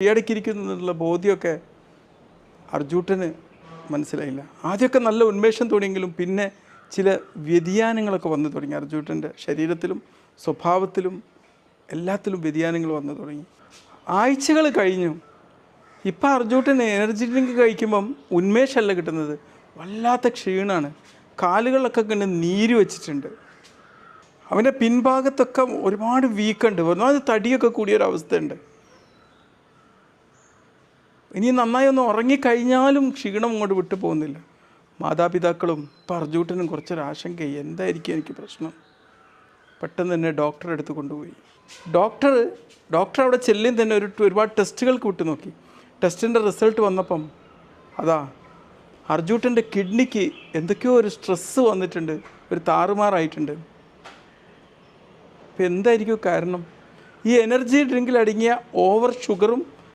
കീഴടക്കിയിരിക്കുന്നുള്ള ബോധ്യമൊക്കെ അർജുട്ടന് മനസ്സിലായില്ല. ആദ്യമൊക്കെ നല്ല ഉന്മേഷം തോന്നിയെങ്കിലും പിന്നെ ചില വ്യതിയാനങ്ങളൊക്കെ വന്നു തുടങ്ങി. അർജുട്ടൻ്റെ ശരീരത്തിലും സ്വഭാവത്തിലും എല്ലാത്തിലും വ്യതിയാനങ്ങൾ വന്നു തുടങ്ങി. ആഴ്ചകൾ കഴിഞ്ഞു. ഇപ്പം അർജുട്ടന് എനർജി ഡ്രിങ്ക് കഴിക്കുമ്പം ഉന്മേഷമല്ല കിട്ടുന്നത്, വല്ലാത്ത ക്ഷീണമാണ്. കാലുകളിലൊക്കെ കണ്ട് നീര് വെച്ചിട്ടുണ്ട്. അവൻ്റെ പിൻഭാഗത്തൊക്കെ ഒരുപാട് വീക്കുണ്ട്, ഒരുപാട് തടിയൊക്കെ കൂടിയൊരവസ്ഥയുണ്ട്. ഇനി നന്നായി ഒന്ന് ഉറങ്ങിക്കഴിഞ്ഞാലും ക്ഷീണം അങ്ങോട്ട് വിട്ടു പോകുന്നില്ല. മാതാപിതാക്കളും ഇപ്പം അർജുട്ടനും കുറച്ചൊരാശങ്കയായി, എന്തായിരിക്കും എനിക്ക് പ്രശ്നം. പെട്ടെന്ന് തന്നെ ഡോക്ടറെ അടുത്ത് കൊണ്ടുപോയി. ഡോക്ടർ അവിടെ ചെല്ലും തന്നെ ഒരുപാട് ടെസ്റ്റുകൾക്ക് വിട്ടു നോക്കി. ടെസ്റ്റിൻ്റെ റിസൾട്ട് വന്നപ്പം അതാ അർജുട്ടൻ്റെ കിഡ്നിക്ക് എന്തൊക്കെയോ ഒരു സ്ട്രെസ്സ് വന്നിട്ടുണ്ട്, ഒരു താറുമാറായിട്ടുണ്ട്. ഇപ്പം എന്തായിരിക്കും കാരണം? ഈ എനർജി ഡ്രിങ്കിൽ അടങ്ങിയ ഓവർ ഷുഗറും